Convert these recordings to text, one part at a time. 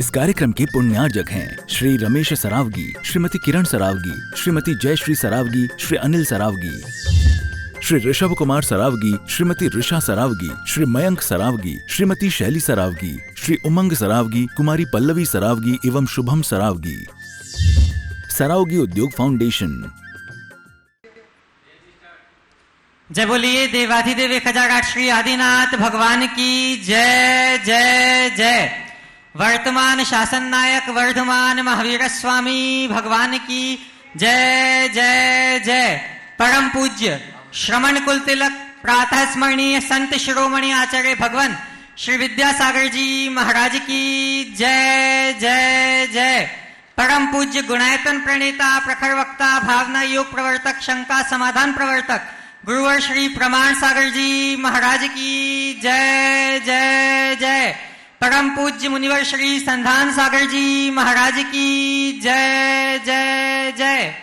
इस कार्यक्रम के पुण्यार्जक हैं श्री रमेश सरावगी, श्रीमती किरण सरावगी, श्रीमती जयश्री सरावगी, श्री अनिल सरावगी, श्री ऋषभ कुमार सरावगी, श्रीमती ऋषा सरावगी, श्री मयंक सरावगी, श्रीमती शैली सरावगी, श्री उमंग सरावगी, कुमारी पल्लवी सरावगी एवं शुभम सरावगी। सरावगी उद्योग फाउंडेशन। जय बोलिए देवाधिदेव खजाघाट श्री आदिनाथ भगवान की जय जय जय। वर्तमान शासन नायक वर्धमान महावीर स्वामी भगवान की जय जय जय। परम पूज्य श्रमण कुल तिलक प्रातः स्मरणीय संत शिरोमणि आचार्य भगवान श्री विद्यासागर जी महाराज की जय जय जय। परम पूज्य गुणायतन प्रणेता प्रखर वक्ता भावना योग प्रवर्तक शंका समाधान प्रवर्तक गुरुवर श्री प्रमाण सागर जी महाराज की जय जय जय। परम पूज्य मुनिवर श्री संधान सागर जी महाराज की जय जय जय।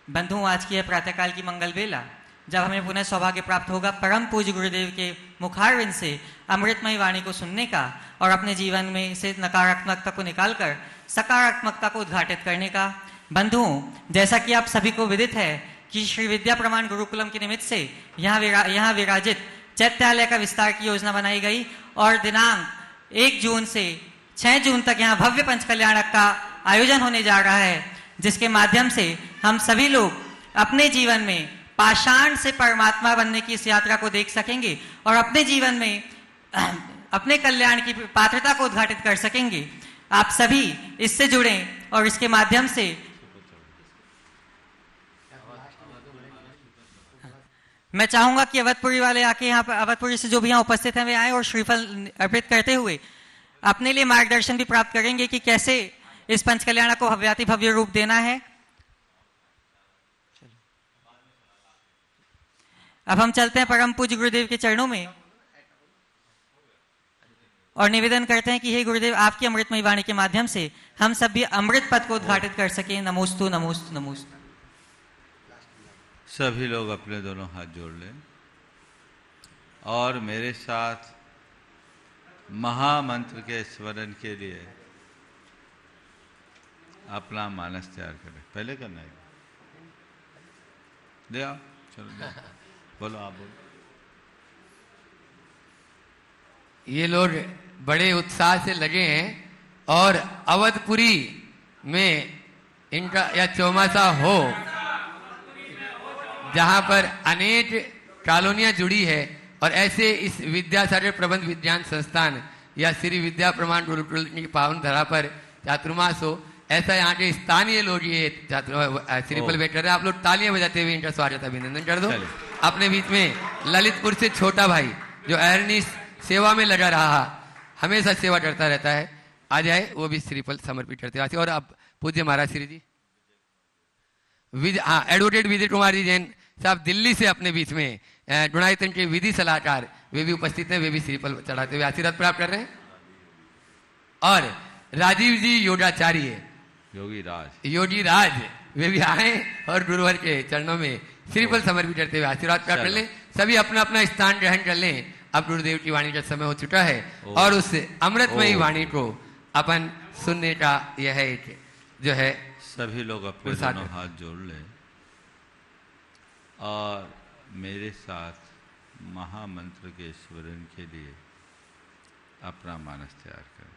बंधुओं, आज की प्रातःकाल की मंगल बेला जब हमें पुनः सौभाग्य प्राप्त होगा परम पूज्य गुरुदेव के मुखारविंद से अमृतमय वाणी को सुनने का और अपने जीवन में से नकारात्मकता को निकालकर सकारात्मकता को उद्घाटित करने का। बंधुओं, जैसा कि आप सभी को विदित है कि श्री विद्या प्रमाण गुरुकुलम के निमित्त से यहाँ विराजित चैत्यालय का विस्तार की योजना बनाई गई और दिनांक 1 जून से 6 जून तक यहाँ भव्य पंच कल्याणक का आयोजन होने जा रहा है, जिसके माध्यम से हम सभी लोग अपने जीवन में पाषाण से परमात्मा बनने की इस यात्रा को देख सकेंगे और अपने जीवन में अपने कल्याण की पात्रता को उद्घाटित कर सकेंगे। आप सभी इससे जुड़ें और इसके माध्यम से मैं चाहूंगा कि अवधपुरी वाले आके यहाँ पर अवधपुरी से जो भी यहाँ उपस्थित हैं वे आए और श्रीफल अर्पित करते हुए अपने लिए मार्गदर्शन भी प्राप्त करेंगे कि कैसे इस पंच कल्याण को भव्याति भव्य रूप देना है। अब हम चलते हैं परम पूज्य गुरुदेव के चरणों में और निवेदन करते हैं कि हे गुरुदेव, आपकी अमृतमय वाणी के माध्यम से हम सब भी अमृत पद को उद्घाटित कर सकें। नमोस्तु नमोस्तु नमोस्तु। सभी लोग अपने दोनों हाथ जोड़ लें और मेरे साथ महामंत्र के स्मरण के लिए अपना मानस तैयार करें। पहले करना है, ले आओ, चलो ले आओ। बोलो, आप बोलो। ये लोग बड़े उत्साह से लगे हैं और अवधपुरी में इनका यह चौमासा हो, जहां पर अनेक कॉलोनियां जुड़ी है और ऐसे इस विद्यासागर प्रबंध विज्ञान संस्थान या श्री विद्या प्रमाण गुरुकुल की पावन धरा पर चातुर्मास हो, ऐसा यहाँ के स्थानीय लोग ये श्रीफल भेंट कर रहे हैं। आप लोग तालियां बजाते हुए इनका स्वागत अभिनंदन कर दो। अपने बीच में ललितपुर से छोटा भाई जो अहरनीश सेवा में लगा रहा, हमेशा सेवा करता रहता है, आ जाए, वो भी श्रीफल समर्पित करते हैं। और अब पूज्य महाराज श्री जी एडवोकेट विजय कुमार जी जैन साहब दिल्ली से अपने बीच में गुणायतन के विधि सलाहकार वे भी उपस्थित हैं, वे भी श्रीफल चढ़ाते हुए आशीर्वाद प्राप्त कर रहे हैं। और राजीव जी योगाचार्य योगी राज वे भी आए और गुरुवर के चरणों में श्रीफल समर्पित करते हुए आशीर्वाद प्राप्त कर लें। सभी अपना अपना स्थान ग्रहण कर लें। अब गुरुदेव की वाणी का समय हो चुका है और उस अमृतमयी वाणी को अपन सुनने का यह एक जो है, सभी लोग अपने दोनों हाथ जोड़ लें और मेरे साथ महामंत्र के स्मरण के लिए अपना मानस तैयार करें।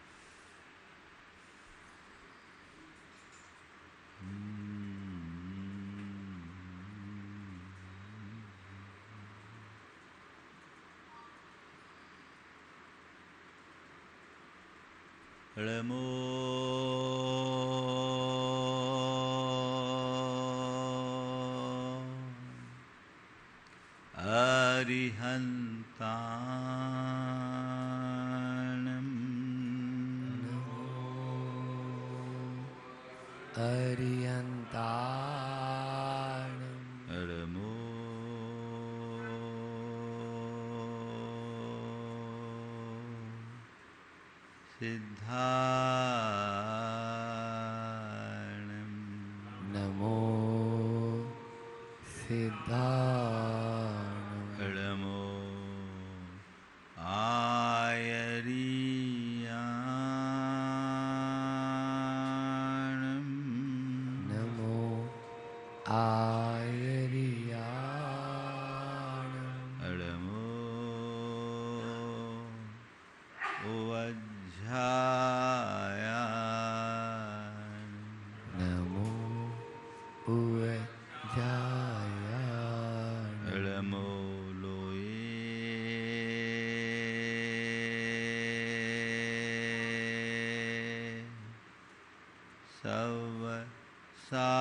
ळमो अरिहन्ताणं अरिहन्ताणं ळमो सिद्धाणं नमो सिद्धाणं ळमो आयरियाणं आयरियाणम् अडमो उवज्झायान् नमो उवज्झायान् अडमो लोये सव साहुनम्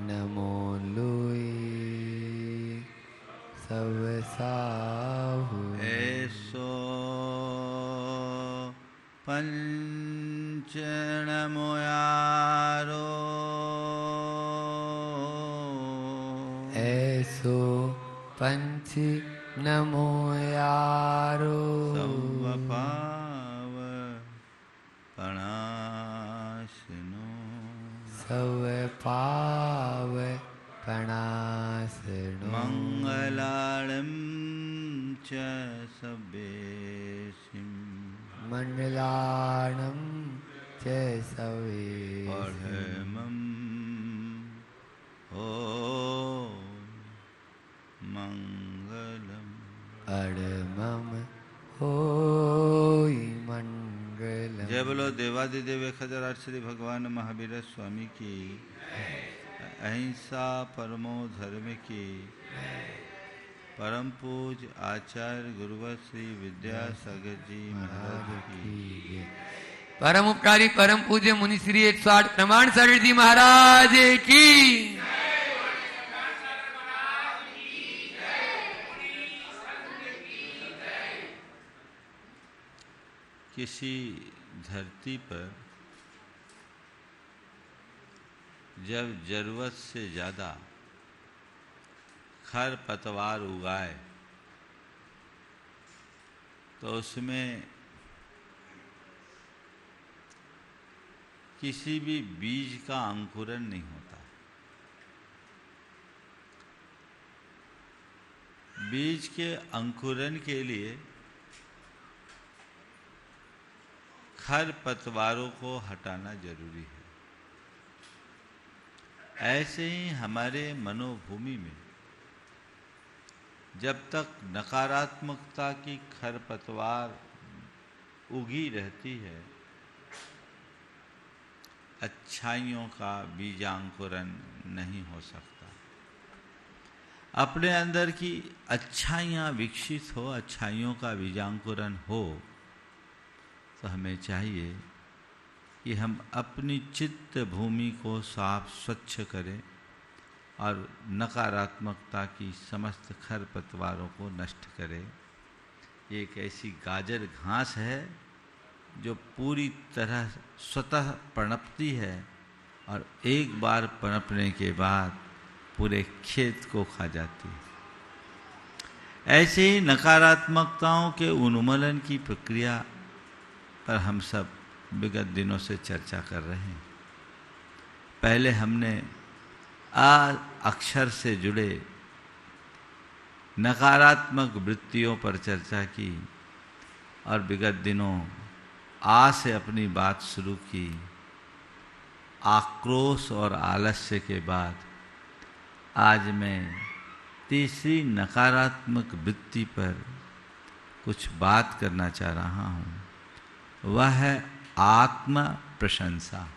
नमो लोये सवसाहु ऐसो पंचनमोयारो ऐसो पंच नमो यारो सवपाव पणाशनो सव पाव पणासनो मंगलाळं च सवेशिं मंगलाणं च सवे परमं ओ मंगलम् अडमम होई मंगलम। जय बोलो देवादिदेव खजराज श्री भगवान महावीर स्वामी की, अहिंसा परमो धर्म की, परम पूज आचार्य गुरुवर श्री विद्यासागर जी महाराज की। परम उपकारी परम पूज्य मुनि श्री 108 प्रमाण सागर जी महाराज की। किसी धरती पर जब जरूरत से ज्यादा खर पतवार उगाए तो उसमें किसी भी बीज का अंकुरण नहीं होता। बीज के अंकुरण के लिए खर पतवारों को हटाना जरूरी है। ऐसे ही हमारे मनोभूमि में जब तक नकारात्मकता की खरपतवार उगी रहती है, अच्छाइयों का बीजांकुरण नहीं हो सकता। अपने अंदर की अच्छाइयाँ विकसित हो, अच्छाइयों का बीजांकुरण हो, तो हमें चाहिए कि हम अपनी चित्त भूमि को साफ स्वच्छ करें और नकारात्मकता की समस्त खरपतवारों को नष्ट करें। एक ऐसी गाजर घास है जो पूरी तरह स्वतः पनपती है और एक बार पनपने के बाद पूरे खेत को खा जाती है। ऐसे ही नकारात्मकताओं के उन्मूलन की प्रक्रिया पर हम सब विगत दिनों से चर्चा कर रहे हैं। पहले हमने आ अक्षर से जुड़े नकारात्मक वृत्तियों पर चर्चा की और विगत दिनों आ से अपनी बात शुरू की। आक्रोश और आलस्य के बाद आज मैं तीसरी नकारात्मक वृत्ति पर कुछ बात करना चाह रहा हूँ। वह है आत्म प्रशंसा।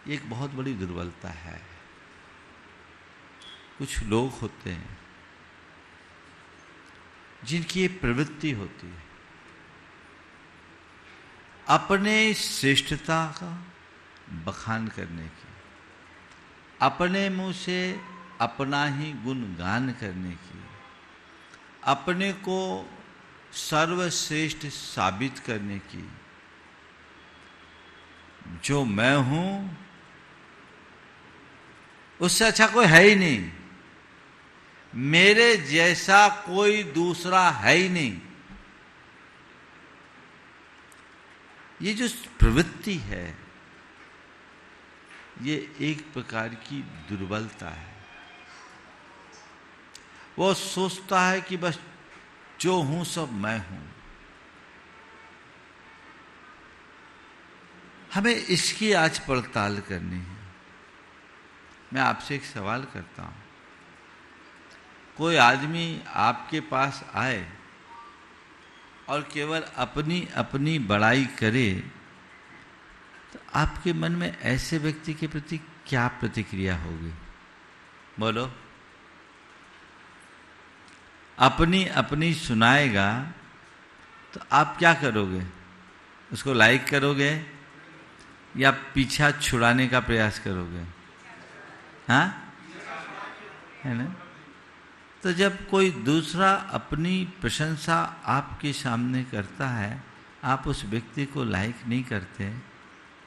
एक बहुत बड़ी दुर्बलता है। कुछ लोग होते हैं जिनकी ये प्रवृत्ति होती है अपने श्रेष्ठता का बखान करने की, अपने मुंह से अपना ही गुणगान करने की, अपने को सर्वश्रेष्ठ साबित करने की। जो मैं हूं उससे अच्छा कोई है ही नहीं, मेरे जैसा कोई दूसरा है ही नहीं। ये जो प्रवृत्ति है ये एक प्रकार की दुर्बलता है। वो सोचता है कि बस जो हूं सब मैं हूं। हमें इसकी आज पड़ताल करनी है। मैं आपसे एक सवाल करता हूं, कोई आदमी आपके पास आए और केवल अपनी अपनी बड़ाई करे तो आपके मन में ऐसे व्यक्ति के प्रति क्या प्रतिक्रिया होगी? बोलो। अपनी अपनी सुनाएगा तो आप क्या करोगे? उसको लाइक करोगे या पीछा छुड़ाने का प्रयास करोगे? हाँ, है ना? तो जब कोई दूसरा अपनी प्रशंसा आपके सामने करता है, आप उस व्यक्ति को लाइक नहीं करते,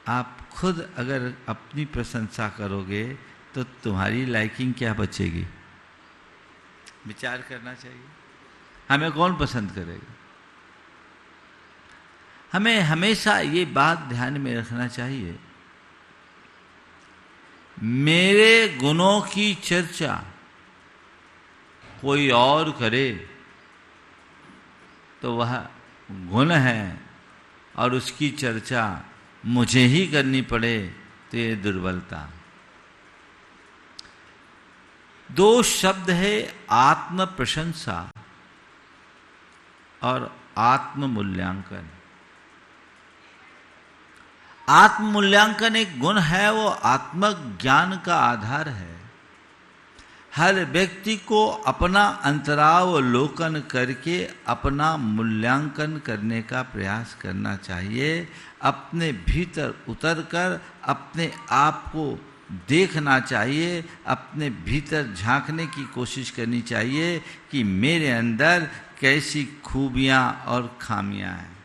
आप खुद अगर अपनी प्रशंसा करोगे तो तुम्हारी लाइकिंग क्या बचेगी? विचार करना चाहिए। हमें कौन पसंद करेगा? हमें हमेशा ये बात ध्यान में रखना चाहिए, मेरे गुणों की चर्चा कोई और करे तो वह गुण है और उसकी चर्चा मुझे ही करनी पड़े तो ये दुर्बलता। दो शब्द है, आत्म प्रशंसा और आत्म मूल्यांकन। आत्म मूल्यांकन एक गुण है, वो आत्मज्ञान का आधार है। हर व्यक्ति को अपना अंतरावलोकन करके अपना मूल्यांकन करने का प्रयास करना चाहिए। अपने भीतर उतरकर अपने आप को देखना चाहिए, अपने भीतर झांकने की कोशिश करनी चाहिए कि मेरे अंदर कैसी खूबियां और खामियां हैं।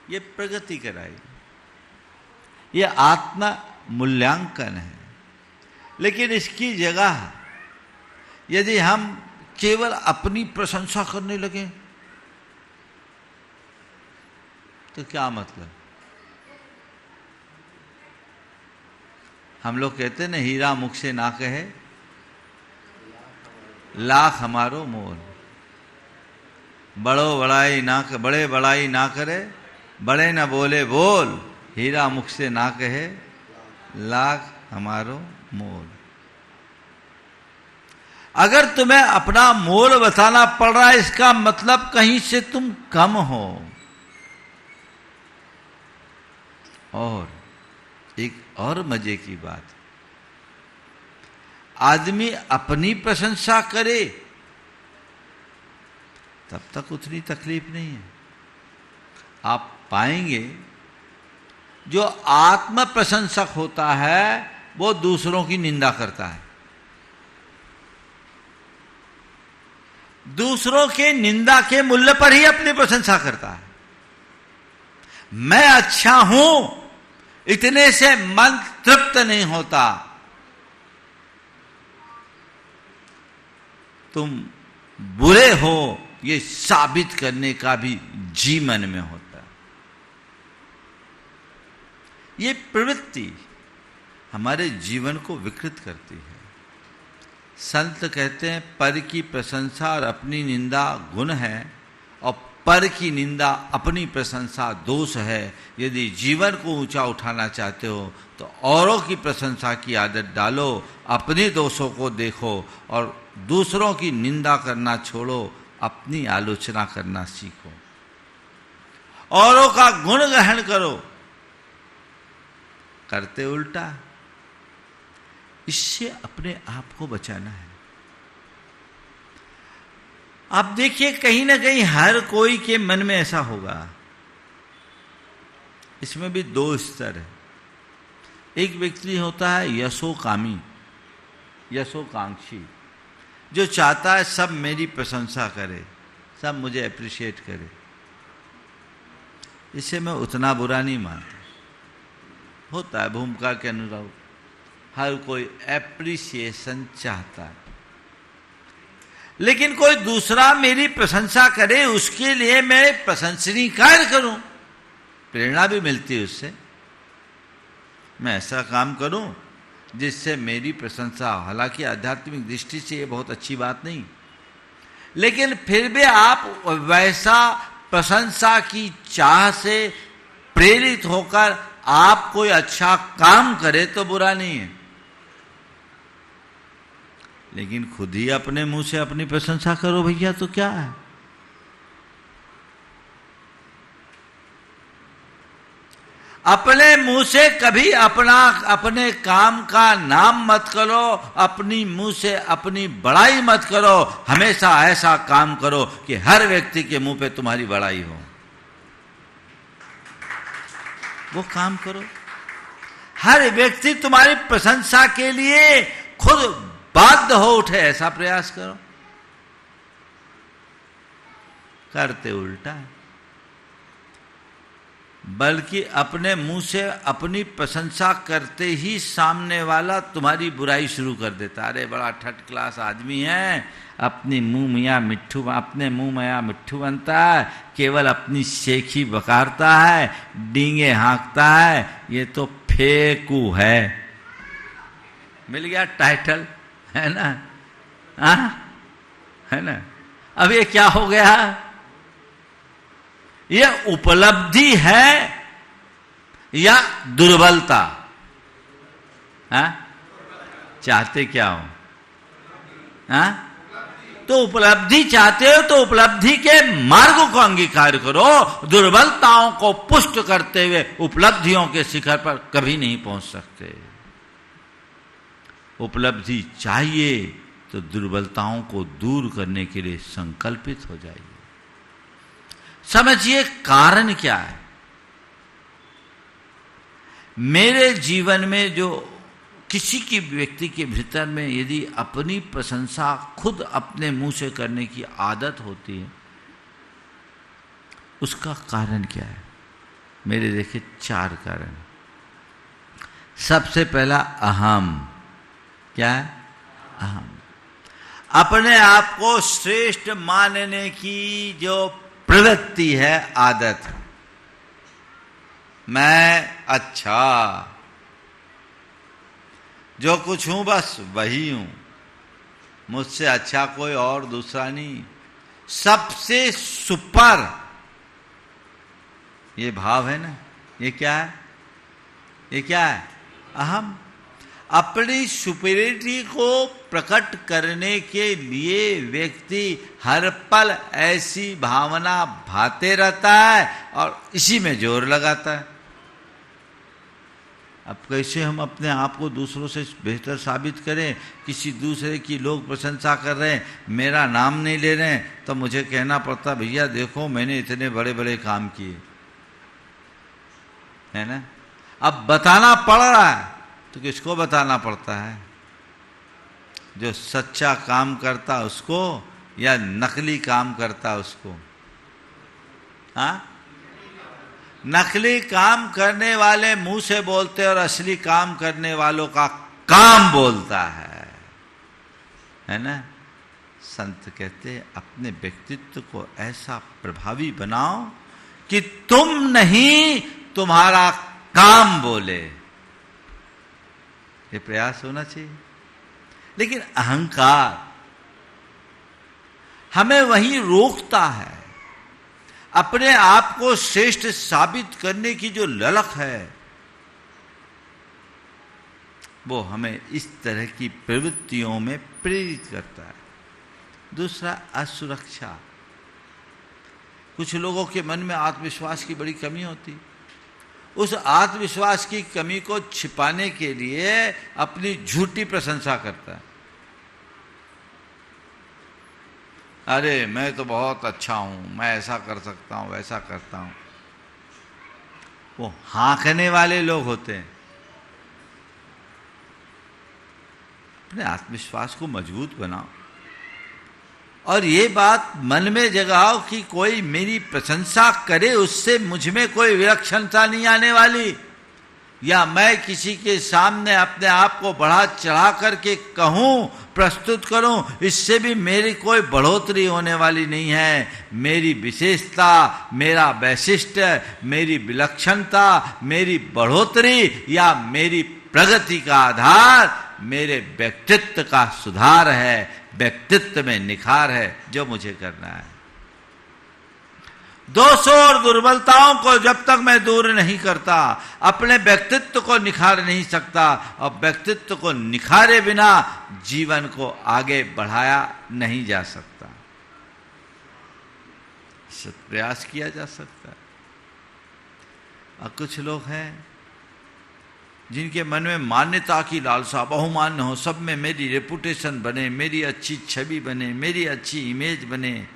ये प्रगति कराएगी, ये आत्म मूल्यांकन है। लेकिन इसकी जगह यदि हम केवल अपनी प्रशंसा करने लगे तो क्या मतलब? हम लोग कहते हैं ना, हीरा मुख से ना कहे लाख हमारो मोल। बड़े बड़ाई ना करे, बड़े न बोले बोल, हीरा मुख से ना कहे लाख हमारो मोल। अगर तुम्हें अपना मोल बताना पड़ रहा है, इसका मतलब कहीं से तुम कम हो। और एक और मजे की बात, आदमी अपनी प्रशंसा करे तब तक उतनी तकलीफ नहीं है। आप पाएंगे जो आत्म प्रशंसक होता है वो दूसरों की निंदा करता है, दूसरों के निंदा के मूल्य पर ही अपनी प्रशंसा करता है। मैं अच्छा हूं इतने से मन तृप्त नहीं होता, तुम बुरे हो ये साबित करने का भी जी मन में होता है। ये प्रवृत्ति हमारे जीवन को विकृत करती है। संत कहते हैं पर की प्रशंसा और अपनी निंदा गुण है और पर की निंदा अपनी प्रशंसा दोष है। यदि जीवन को ऊंचा उठाना चाहते हो तो औरों की प्रशंसा की आदत डालो, अपने दोषों को देखो और दूसरों की निंदा करना छोड़ो, अपनी आलोचना करना सीखो, औरों का गुण ग्रहण करो। करते उल्टा, इससे अपने आप को बचाना है। आप देखिए कहीं ना कहीं हर कोई के मन में ऐसा होगा। इसमें भी दो स्तर है। एक व्यक्ति होता है यशोकामी, यशोकांक्षी, जो चाहता है सब मेरी प्रशंसा करे, सब मुझे अप्रिशिएट करे। इसे मैं उतना बुरा नहीं मानता। होता है भूमिका के अनुरूप, हर कोई एप्रिसिएशन चाहता है। लेकिन कोई दूसरा मेरी प्रशंसा करे उसके लिए मैं प्रशंसनीय कार्य करूं, प्रेरणा भी मिलती है उससे। मैं ऐसा काम करूं जिससे मेरी प्रशंसा, हालांकि आध्यात्मिक दृष्टि से ये बहुत अच्छी बात नहीं, लेकिन फिर भी आप वैसा प्रशंसा की चाह से प्रेरित होकर आप कोई अच्छा काम करे तो बुरा नहीं है, लेकिन खुद ही अपने मुंह से अपनी प्रशंसा करो भैया तो क्या है। अपने मुंह से कभी अपने काम का नाम मत करो, अपनी मुंह से अपनी बड़ाई मत करो। हमेशा ऐसा काम करो कि हर व्यक्ति के मुंह पे तुम्हारी बड़ाई हो, वो काम करो। हर व्यक्ति तुम्हारी प्रशंसा के लिए खुद बाध्य हो उठे, ऐसा प्रयास करो। करते उल्टा है, बल्कि अपने मुंह से अपनी प्रशंसा करते ही सामने वाला तुम्हारी बुराई शुरू कर देता। अरे बड़ा थर्ड क्लास आदमी है, अपने मुंह में मिट्ठू बनता है, केवल अपनी शेखी बकारता है, डींगे हाँकता है, ये तो फेकू है। मिल गया टाइटल, है ना? है ना? अब ये क्या हो गया? ये उपलब्धि है या दुर्बलता? चाहते क्या हो? तो उपलब्धि चाहते हो तो उपलब्धि के मार्ग को अंगीकार करो। दुर्बलताओं को पुष्ट करते हुए उपलब्धियों के शिखर पर कभी नहीं पहुंच सकते। उपलब्धि चाहिए तो दुर्बलताओं को दूर करने के लिए संकल्पित हो जाइए। समझिए कारण क्या है। मेरे जीवन में जो किसी की व्यक्ति के भीतर में यदि अपनी प्रशंसा खुद अपने मुंह से करने की आदत होती है, उसका कारण क्या है? मेरे देखे 4 कारण। सबसे पहला अहम। क्या है? अहम। अपने आप को श्रेष्ठ मानने की जो प्रवृत्ति है, आदत है। मैं अच्छा, जो कुछ हूं बस वही हूं, मुझसे अच्छा कोई और दूसरा नहीं, सबसे सुपर, ये भाव है ना। ये क्या है? ये क्या है? अहम। अपनी सुपीरियरिटी को प्रकट करने के लिए व्यक्ति हर पल ऐसी भावना भाते रहता है और इसी में जोर लगाता है। अब कैसे हम अपने आप को दूसरों से बेहतर साबित करें? किसी दूसरे की लोग प्रशंसा कर रहे हैं, मेरा नाम नहीं ले रहे हैं, तो मुझे कहना पड़ता भैया देखो मैंने इतने बड़े बड़े काम किए, है ना। अब बताना पड़ रहा है तो किसको बताना पड़ता है? जो सच्चा काम करता उसको या नकली काम करता उसको? नकली काम करने वाले मुंह से बोलते और असली काम करने वालों का काम बोलता है ना। संत कहते अपने व्यक्तित्व को ऐसा प्रभावी बनाओ कि तुम नहीं तुम्हारा काम बोले। ये प्रयास होना चाहिए। लेकिन अहंकार हमें वहीं रोकता है। अपने आप को श्रेष्ठ साबित करने की जो ललक है वो हमें इस तरह की प्रवृत्तियों में प्रेरित करता है। दूसरा, असुरक्षा। कुछ लोगों के मन में आत्मविश्वास की बड़ी कमी होती। उस आत्मविश्वास की कमी को छिपाने के लिए अपनी झूठी प्रशंसा करता है। अरे मैं तो बहुत अच्छा हूं, मैं ऐसा कर सकता हूं, वैसा करता हूं। वो हाँकने वाले लोग होते हैं। अपने आत्मविश्वास को मजबूत बनाओ और ये बात मन में जगाओ कि कोई मेरी प्रशंसा करे उससे मुझ में कोई विलक्षणता नहीं आने वाली, या मैं किसी के सामने अपने आप को बढ़ा चढ़ा करके कहूं, प्रस्तुत करूं, इससे भी मेरी कोई बढ़ोतरी होने वाली नहीं है। मेरी विशेषता, मेरा वैशिष्ट्य, मेरी विलक्षणता, मेरी बढ़ोतरी या मेरी प्रगति का आधार मेरे व्यक्तित्व का सुधार है, व्यक्तित्व में निखार है, जो मुझे करना है। दोषों और दुर्बलताओं को जब तक मैं दूर नहीं करता, अपने व्यक्तित्व को निखार नहीं सकता, और व्यक्तित्व को निखारे बिना जीवन को आगे बढ़ाया नहीं जा सकता। प्रयास किया जा सकता है। और कुछ लोग हैं जिनके मन में मान्यता की लालसा, बहुमान्य हो, सब में मेरी रेपुटेशन बने, मेरी अच्छी छवि बने, मेरी अच्छी इमेज बने।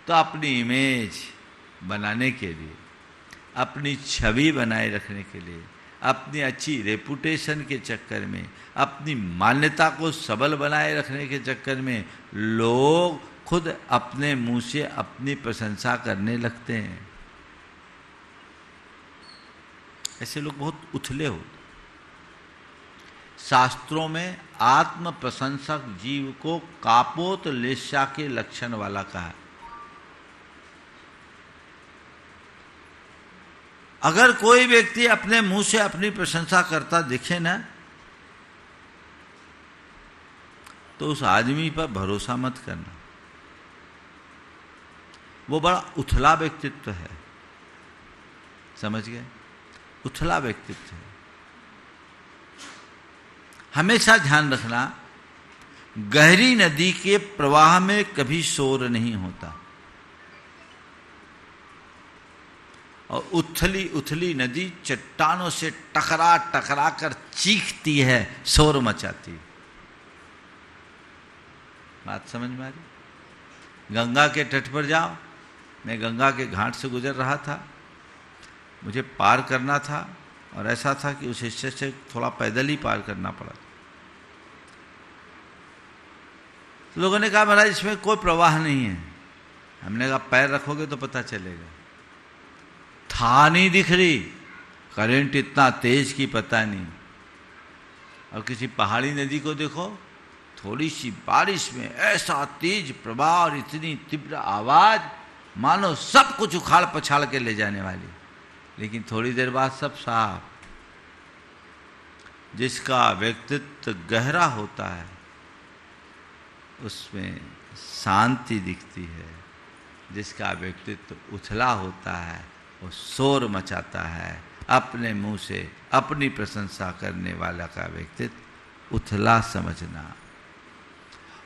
तो अपनी इमेज बनाने के लिए, अपनी छवि बनाए रखने के लिए, अपनी अच्छी रेपुटेशन के चक्कर में, अपनी मान्यता को सबल बनाए रखने के चक्कर में लोग खुद अपने मुंह से अपनी प्रशंसा करने लगते हैं। ऐसे लोग बहुत उथले होते। शास्त्रों में आत्म प्रशंसक जीव को कापोत लेस्या के लक्षण वाला कहा। अगर कोई व्यक्ति अपने मुंह से अपनी प्रशंसा करता दिखे ना, तो उस आदमी पर भरोसा मत करना। वो बड़ा उथला व्यक्तित्व है, समझ गए? उथला व्यक्तित्व है। हमेशा ध्यान रखना, गहरी नदी के प्रवाह में कभी शोर नहीं होता, और उथली उथली नदी चट्टानों से टकरा टकरा कर चीखती है, शोर मचाती है। बात समझ में आ रही? गंगा के तट पर जाओ। मैं गंगा के घाट से गुजर रहा था, मुझे पार करना था, और ऐसा था कि उस हिस्से से थोड़ा पैदल ही पार करना पड़ा। तो लोगों ने कहा महाराज इसमें कोई प्रवाह नहीं है। हमने कहा पैर रखोगे तो पता चलेगा। था नहीं दिख रही, करंट इतना तेज की पता नहीं। और किसी पहाड़ी नदी को देखो, थोड़ी सी बारिश में ऐसा तेज प्रवाह और इतनी तीव्र आवाज, मानो सब कुछ उखाड़ पछाड़ के ले जाने वाली, लेकिन थोड़ी देर बाद सब साफ। जिसका व्यक्तित्व गहरा होता है उसमें शांति दिखती है। जिसका व्यक्तित्व उथला होता है वो शोर मचाता है। अपने मुंह से अपनी प्रशंसा करने वाला का व्यक्तित्व उथला समझना।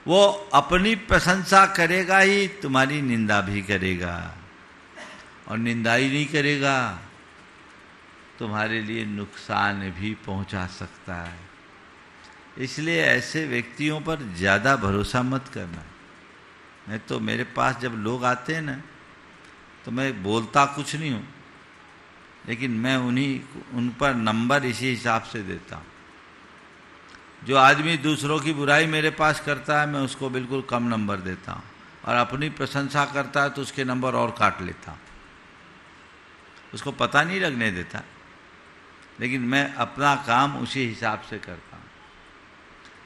वो अपनी प्रशंसा करेगा ही, तुम्हारी निंदा भी करेगा, और निंदा ही नहीं करेगा तुम्हारे लिए नुकसान भी पहुंचा सकता है। इसलिए ऐसे व्यक्तियों पर ज़्यादा भरोसा मत करना। नहीं तो मेरे पास जब लोग आते हैं ना, तो मैं बोलता कुछ नहीं हूँ, लेकिन मैं उन पर नंबर इसी हिसाब से देता हूँ। जो आदमी दूसरों की बुराई मेरे पास करता है, मैं उसको बिल्कुल कम नंबर देता हूँ, और अपनी प्रशंसा करता है तो उसके नंबर और काट लेता हूँ। उसको पता नहीं लगने देता, लेकिन मैं अपना काम उसी हिसाब से करता हूँ।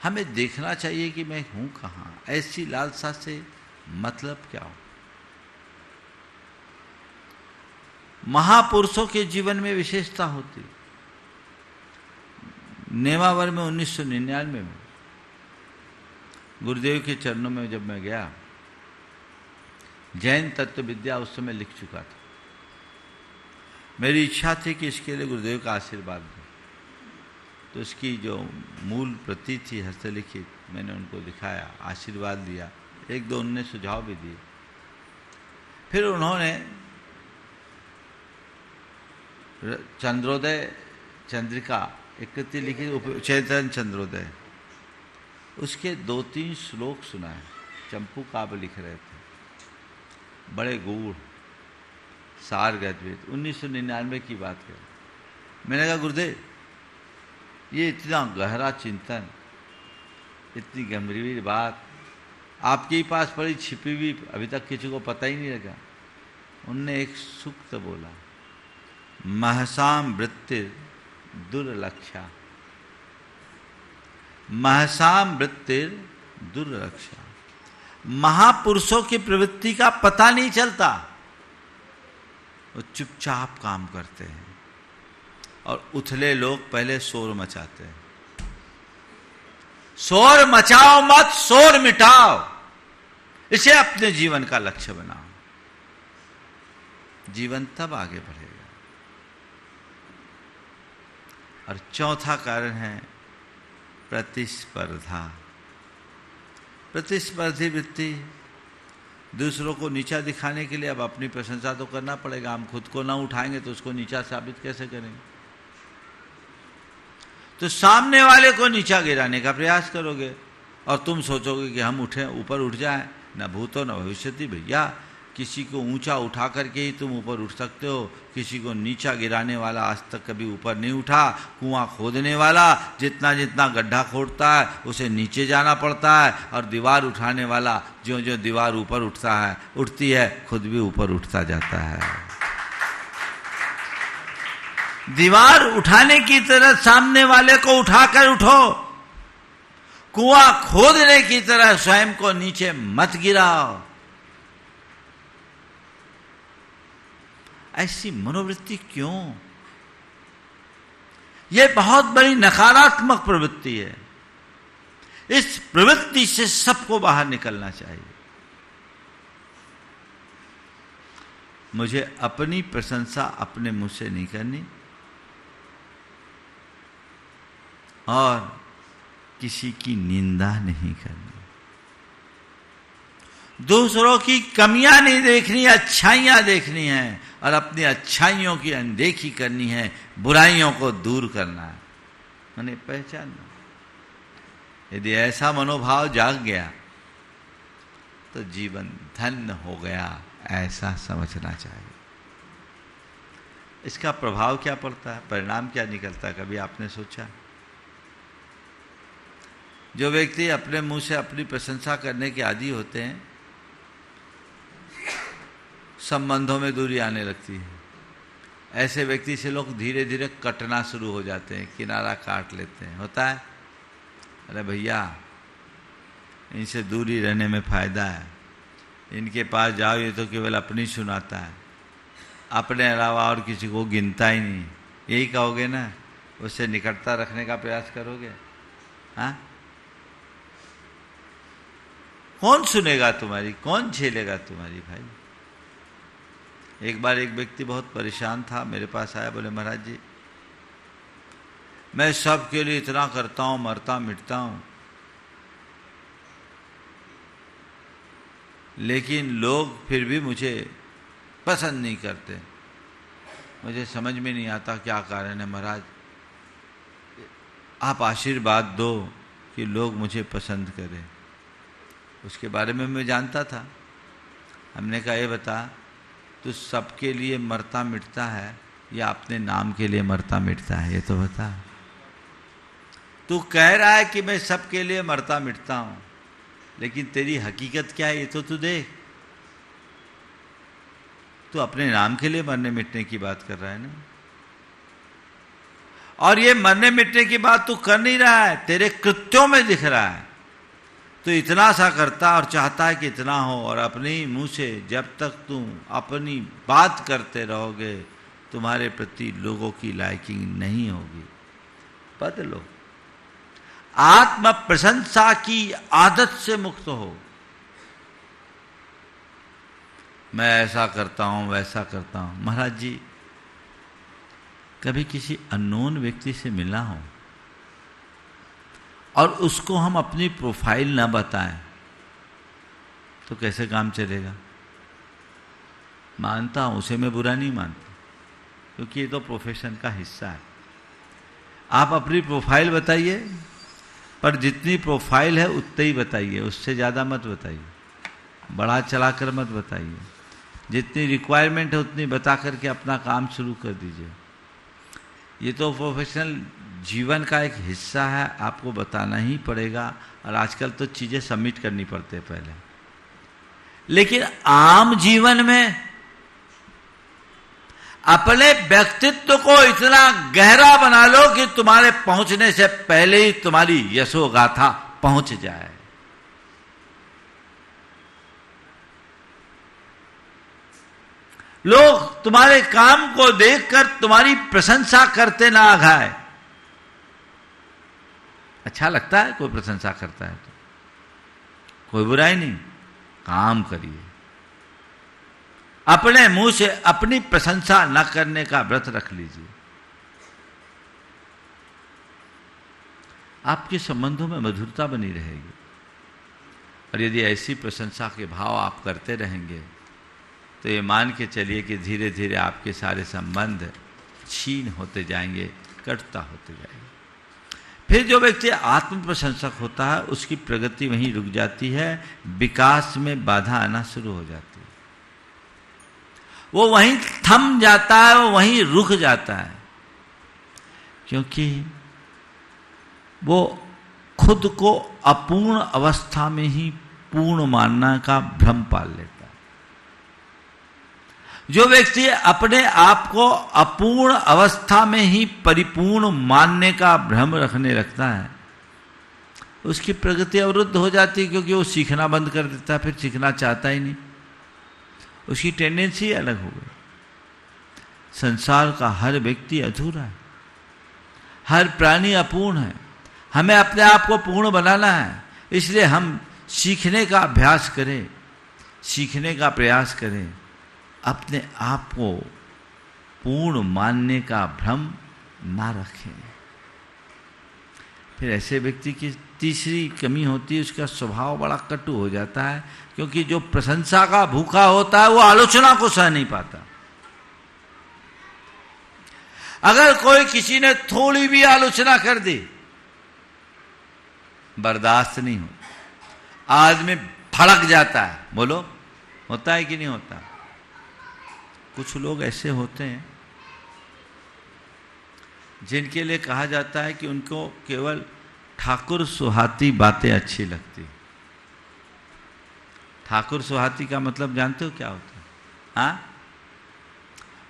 हमें देखना चाहिए कि मैं हूँ कहाँ। ऐसी लालसा से मतलब क्या हो? महापुरुषों के जीवन में विशेषता होती। नेमावर में 1999 में गुरुदेव के चरणों में जब मैं गया, जैन तत्व विद्या उस समय लिख चुका था। मेरी इच्छा थी कि इसके लिए गुरुदेव का आशीर्वाद दूं, तो इसकी जो मूल प्रति थी हस्तलिखित, मैंने उनको दिखाया, आशीर्वाद दिया, एक दो उन्होंने सुझाव भी दिए। फिर उन्होंने चंद्रोदय चंद्रिका एक कृति लिखी, चैतन्य चंद्रोदय, उसके 2-3 श्लोक सुनाए। चंपू काव्य लिख रहे थे, बड़े गूढ़ सार गद्वित। 1999 की बात है। मैंने कहा गुरुदेव, ये इतना गहरा चिंतन, इतनी गंभीर बात आपके ही पास पड़ी छिपी हुई, अभी तक किसी को पता ही नहीं लगा। उनने एक सूक्त बोला, महसाम वृत्तिर दुर्लक्षा, महसाम वृत्तिर दुर्लक्षा। महापुरुषों की प्रवृत्ति का पता नहीं चलता, वो चुपचाप काम करते हैं, और उथले लोग पहले शोर मचाते हैं। शोर मचाओ मत, शोर मिटाओ। इसे अपने जीवन का लक्ष्य बनाओ। जीवन तब आगे बढ़ेगा। और चौथा कारण है प्रतिस्पर्धा। प्रतिस्पर्धी वृत्ति, दूसरों को नीचा दिखाने के लिए अब अपनी प्रशंसा तो करना पड़ेगा। हम खुद को ना उठाएंगे तो उसको नीचा साबित कैसे करेंगे? तो सामने वाले को नीचा गिराने का प्रयास करोगे और तुम सोचोगे कि हम उठे, ऊपर उठ जाएं। न भूतो न भविष्यति भैया। किसी को ऊंचा उठा करके ही तुम ऊपर उठ सकते हो। किसी को नीचा गिराने वाला आज तक कभी ऊपर नहीं उठा। कुआं खोदने वाला जितना जितना गड्ढा खोदता है उसे नीचे जाना पड़ता है, और दीवार उठाने वाला जो जो दीवार ऊपर उठती है खुद भी ऊपर उठता जाता है। दीवार उठाने की तरह सामने वाले को उठाकर उठो, कुआं खोदने की तरह स्वयं को नीचे मत गिराओ। ऐसी मनोवृत्ति क्यों? यह बहुत बड़ी नकारात्मक प्रवृत्ति है। इस प्रवृत्ति से सबको बाहर निकलना चाहिए। मुझे अपनी प्रशंसा अपने मुंह से नहीं करनी और किसी की निंदा नहीं करनी। दूसरों की कमियां नहीं देखनी, अच्छाइयां देखनी है, और अपनी अच्छाइयों की अनदेखी करनी है, बुराइयों को दूर करना है, माने पहचानना। यदि ऐसा मनोभाव जाग गया तो जीवन धन्य हो गया, ऐसा समझना चाहिए। इसका प्रभाव क्या पड़ता है, परिणाम क्या निकलता है, कभी आपने सोचा? जो व्यक्ति अपने मुंह से अपनी प्रशंसा करने के आदी होते हैं, संबंधों में दूरी आने लगती है। ऐसे व्यक्ति से लोग धीरे धीरे कटना शुरू हो जाते हैं, किनारा काट लेते हैं। होता है, अरे भैया इनसे दूरी रहने में फायदा है, इनके पास जाओ ये तो केवल अपनी सुनाता है, अपने अलावा और किसी को गिनता ही नहीं। यही कहोगे ना, उससे निकटता रखने का प्रयास करोगे? हाँ, कौन सुनेगा तुम्हारी, कौन झेलेगा तुम्हारी भाई? एक बार एक व्यक्ति बहुत परेशान था, मेरे पास आया, बोले महाराज जी मैं सबके लिए इतना करता हूं, मरता मिटता हूं, लेकिन लोग फिर भी मुझे पसंद नहीं करते। मुझे समझ में नहीं आता क्या कारण है महाराज, आप आशीर्वाद दो कि लोग मुझे पसंद करें। उसके बारे में मैं जानता था। हमने कहा ये बता, तू सबके लिए मरता मिटता है या अपने नाम के लिए मरता मिटता है, ये तो बता। तू कह रहा है कि मैं सबके लिए मरता मिटता हूं, लेकिन तेरी हकीकत क्या है ये तो तू देख। तू अपने नाम के लिए मरने मिटने की बात कर रहा है ना, और ये मरने मिटने की बात तू कर नहीं रहा है, तेरे कृत्यों में दिख रहा है। तो इतना सा करता और चाहता है कि इतना हो, और अपने मुंह से जब तक तुम अपनी बात करते रहोगे तुम्हारे प्रति लोगों की लाइकिंग नहीं होगी। बदलो, आत्म प्रशंसा की आदत से मुक्त हो। मैं ऐसा करता हूं, वैसा करता हूं। महाराज जी कभी किसी अननोन व्यक्ति से मिला हो और उसको हम अपनी प्रोफाइल ना बताएं तो कैसे काम चलेगा? मानता हूं, उसे मैं बुरा नहीं मानता, क्योंकि ये तो प्रोफेशन का हिस्सा है। आप अपनी प्रोफाइल बताइए, पर जितनी प्रोफाइल है उतनी ही बताइए, उससे ज़्यादा मत बताइए, बढ़ा चढ़ाकर मत बताइए। जितनी रिक्वायरमेंट है उतनी बता करके अपना काम शुरू कर दीजिए। ये तो प्रोफेशनल जीवन का एक हिस्सा है, आपको बताना ही पड़ेगा। और आजकल तो चीज़ें सबमिट करनी पड़ती है पहले, लेकिन आम जीवन में अपने व्यक्तित्व को इतना गहरा बना लो कि तुम्हारे पहुंचने से पहले ही तुम्हारी यशोगाथा पहुंच जाए। लोग तुम्हारे काम को देखकर तुम्हारी प्रशंसा करते ना आघाए। अच्छा लगता है कोई प्रशंसा करता है तो, कोई बुराई नहीं, काम करिए। अपने मुंह से अपनी प्रशंसा न करने का व्रत रख लीजिए। आपके संबंधों में मधुरता बनी रहेगी। और यदि ऐसी प्रशंसा के भाव आप करते रहेंगे तो ये मान के चलिए कि धीरे धीरे आपके सारे संबंध क्षीण होते जाएंगे, कटता होते जाएंगे। फिर जो व्यक्ति आत्म प्रशंसक होता है उसकी प्रगति वहीं रुक जाती है, विकास में बाधा आना शुरू हो जाती है। वो वहीं थम जाता है, वो वहीं रुक जाता है, क्योंकि वो खुद को अपूर्ण अवस्था में ही पूर्ण मानना का भ्रम पाल लेता है। जो व्यक्ति अपने आप को अपूर्ण अवस्था में ही परिपूर्ण मानने का भ्रम रखने लगता है, उसकी प्रगति अवरुद्ध हो जाती है, क्योंकि वो सीखना बंद कर देता है, फिर सीखना चाहता ही नहीं। उसकी टेंडेंसी अलग हो गई। संसार का हर व्यक्ति अधूरा है, हर प्राणी अपूर्ण है। हमें अपने आप को पूर्ण बनाना है, इसलिए हम सीखने का अभ्यास करें, सीखने का प्रयास करें, अपने आप को पूर्ण मानने का भ्रम ना रखें। फिर ऐसे व्यक्ति की तीसरी कमी होती है, उसका स्वभाव बड़ा कटु हो जाता है, क्योंकि जो प्रशंसा का भूखा होता है वो आलोचना को सह नहीं पाता। अगर कोई किसी ने थोड़ी भी आलोचना कर दी, बर्दाश्त नहीं हो, आदमी भड़क जाता है। बोलो, होता है कि नहीं होता? कुछ लोग ऐसे होते हैं जिनके लिए कहा जाता है कि उनको केवल ठाकुर सुहाती बातें अच्छी लगती। ठाकुर सुहाती का मतलब जानते हो क्या होता है? हाँ,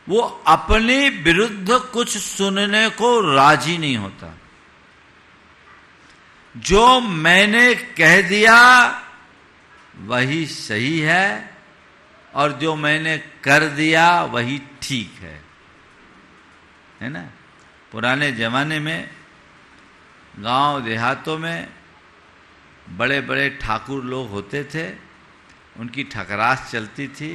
वो अपने विरुद्ध कुछ सुनने को राजी नहीं होता। जो मैंने कह दिया वही सही है, और जो मैंने कर दिया वही ठीक है ना? पुराने जमाने में गांव देहातों में बड़े बड़े ठाकुर लोग होते थे, उनकी ठकरास चलती थी,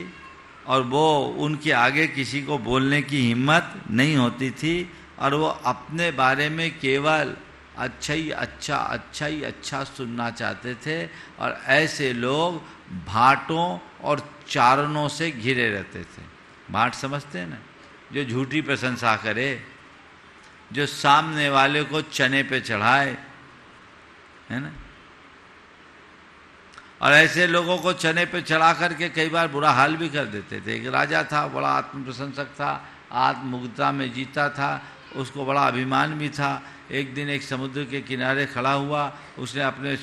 और वो उनके आगे किसी को बोलने की हिम्मत नहीं होती थी, और वो अपने बारे में केवल अच्छा ही अच्छा सुनना चाहते थे। और ऐसे लोग भाटों और चारणों से घिरे रहते थे। भाट समझते हैं ना? जो झूठी प्रशंसा करे, जो सामने वाले को चने पे चढ़ाए, है ना? और ऐसे लोगों को चने पे चढ़ा करके कई बार बुरा हाल भी कर देते थे। एक राजा था, बड़ा आत्म प्रशंसक था, आत्ममुग्धता में जीता था, उसको बड़ा अभिमान भी था। एक दिन एक समुद्र के किनारे खड़ा हुआ, उसने अपने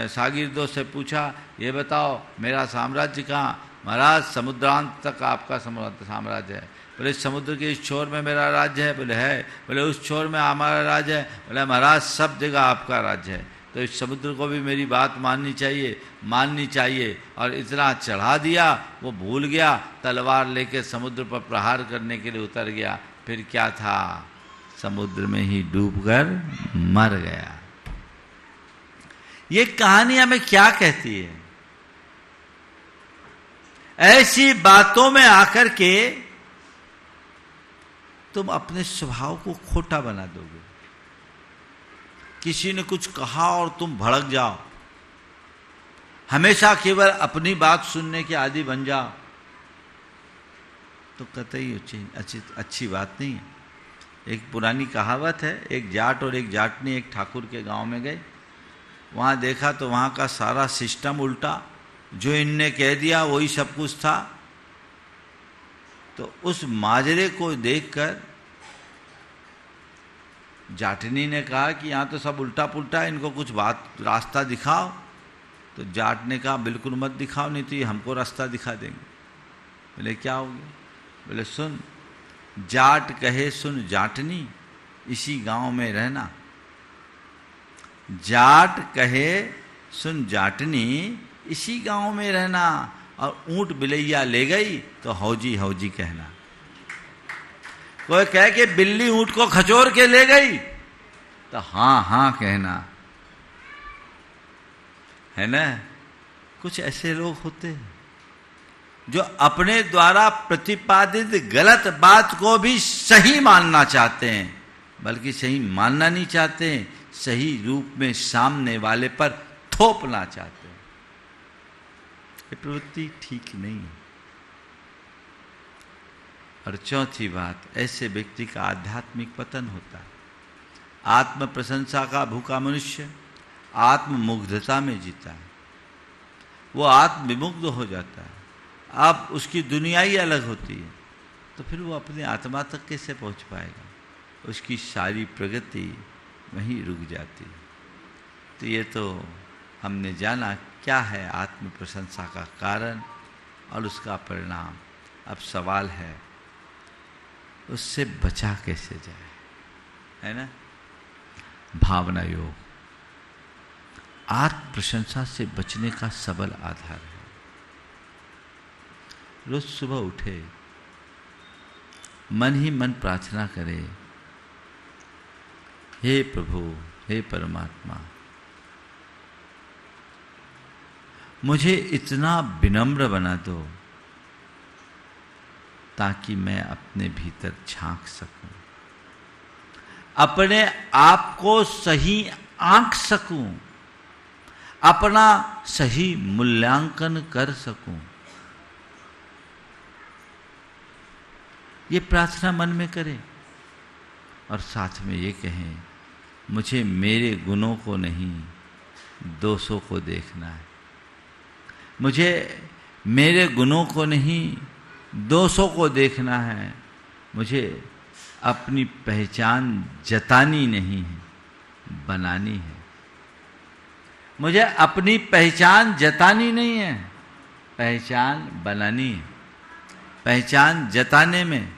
शागिर्दों से पूछा, ये बताओ मेरा साम्राज्य कहाँ? महाराज, समुद्रांत तक आपका साम्राज्य है। बोले, समुद्र के इस छोर में मेरा राज्य है? बोले, है। बोले, उस छोर में हमारा राज्य है? बोले, महाराज, सब जगह आपका राज्य है। तो इस समुद्र को भी मेरी बात माननी चाहिए। और इतना चढ़ा दिया, वो भूल गया, तलवार लेके समुद्र पर प्रहार करने के लिए उतर गया। फिर क्या था? समुद्र में ही डूबकर मर गया। ये कहानी हमें क्या कहती है? ऐसी बातों में आकर के तुम अपने स्वभाव को खोटा बना दोगे। किसी ने कुछ कहा और तुम भड़क जाओ, हमेशा केवल अपनी बात सुनने के आदी बन जाओ, तो कतई अच्छी बात नहीं है। एक पुरानी कहावत है, एक जाट और एक जाटनी एक ठाकुर के गांव में गए। वहां देखा तो वहां का सारा सिस्टम उल्टा, जो इनने कह दिया वही सब कुछ था। तो उस माजरे को देखकर जाटनी ने कहा कि यहाँ तो सब उल्टा पुल्टा है, इनको कुछ बात रास्ता दिखाओ। तो जाट ने कहा, बिल्कुल मत दिखाओ, नहीं तो ये हमको रास्ता दिखा देंगे। बोले, क्या हो गया? बोले, सुन, जाट कहे सुन जाटनी, इसी गांव में रहना। जाट कहे सुन जाटनी, इसी गांव में रहना। और ऊंट बिलैया ले गई तो हौजी हौजी कहना। कोई कहे कि बिल्ली ऊंट को खचोर के ले गई तो हाँ हाँ कहना, है ना? कुछ ऐसे लोग होते हैं जो अपने द्वारा प्रतिपादित गलत बात को भी सही मानना चाहते हैं, बल्कि सही मानना नहीं चाहते हैं, सही रूप में सामने वाले पर थोपना चाहते हैं। ये प्रवृत्ति ठीक नहीं है। और चौथी बात, ऐसे व्यक्ति का आध्यात्मिक पतन होता है। आत्म प्रशंसा का भूखा मनुष्य आत्ममुग्धता में जीता है, वो आत्मविमुग्ध हो जाता है। अब उसकी दुनिया ही अलग होती है, तो फिर वो अपने आत्मा तक कैसे पहुंच पाएगा? उसकी सारी प्रगति वहीं रुक जाती है। तो ये तो हमने जाना क्या है आत्म प्रशंसा का कारण और उसका परिणाम। अब सवाल है उससे बचा कैसे जाए, है ना? भावना योग आत्म प्रशंसा से बचने का सबल आधार है। रोज सुबह उठे, मन ही मन प्रार्थना करे, हे प्रभु, हे परमात्मा, मुझे इतना विनम्र बना दो ताकि मैं अपने भीतर झांक सकूं, अपने आप को सही आंक सकूं, अपना सही मूल्यांकन कर सकूं। ये प्रार्थना मन में करें और साथ में ये कहें, मुझे मेरे गुणों को नहीं दोषों को देखना है, मुझे मेरे गुणों को नहीं दोषों को देखना है, मुझे अपनी पहचान जतानी नहीं है, बनानी है। मुझे अपनी पहचान जतानी नहीं है, पहचान बनानी है। पहचान जताने में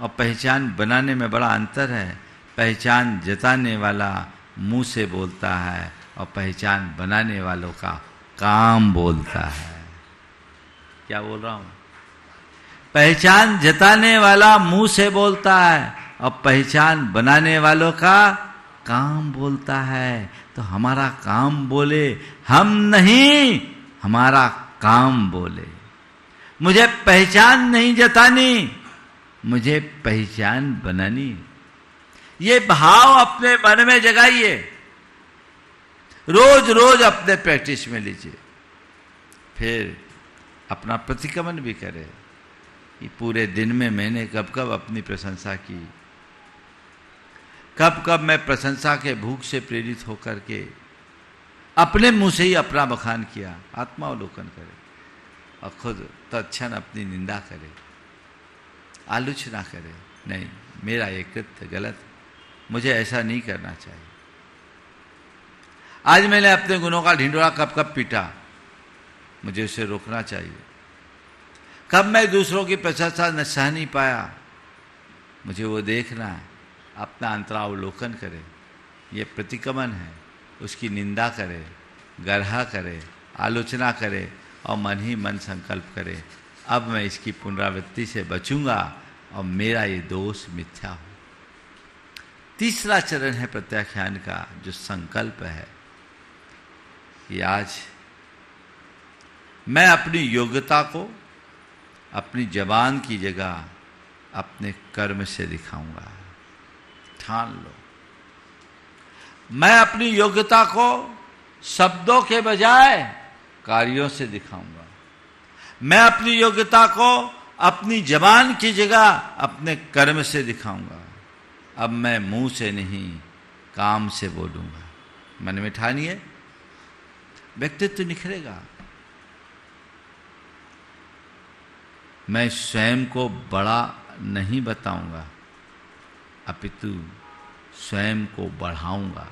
और पहचान बनाने में बड़ा अंतर है। पहचान जताने वाला मुंह से बोलता है और पहचान बनाने वालों का काम बोलता है। क्या बोल रहा हूं? पहचान जताने वाला मुंह से बोलता है और पहचान बनाने वालों का काम बोलता है। तो हमारा काम बोले, हम नहीं, हमारा काम बोले। मुझे पहचान नहीं जतानी, मुझे पहचान बनानी। ये भाव अपने मन में जगाइए, रोज रोज अपने प्रैक्टिस में लीजिए। फिर अपना प्रतिक्रमण भी करें कि पूरे दिन में मैंने कब कब अपनी प्रशंसा की, कब कब मैं प्रशंसा के भूख से प्रेरित होकर के अपने मुंह से ही अपना बखान किया। आत्मावलोकन करे और खुद तत्क्षण अपनी निंदा करे, आलोचना करे, नहीं मेरा ये कृत्य गलत, मुझे ऐसा नहीं करना चाहिए। आज मैंने अपने गुणों का ढिंढोरा कब कब पीटा, मुझे उसे रोकना चाहिए। कब मैं दूसरों की प्रशंसा न सह नहीं पाया, मुझे वो देखना है। अपना अंतरावलोकन करे, ये प्रतिक्रमण है, उसकी निंदा करे, गर्हा करे, आलोचना करे और मन ही मन संकल्प करे, अब मैं इसकी पुनरावृत्ति से बचूंगा और मेरा ये दोष मिथ्या हो। तीसरा चरण है प्रत्याख्यान का, जो संकल्प है कि आज मैं अपनी योग्यता को अपनी जबान की जगह अपने कर्म से दिखाऊंगा। ठान लो, मैं अपनी योग्यता को शब्दों के बजाय कार्यों से दिखाऊंगा। मैं अपनी योग्यता को अपनी जबान की जगह अपने कर्म से दिखाऊंगा। अब मैं मुंह से नहीं, काम से बोलूंगा। मन में ठानिए, व्यक्तित्व निखरेगा। मैं स्वयं को बड़ा नहीं बताऊंगा, अपितु स्वयं को बढ़ाऊंगा।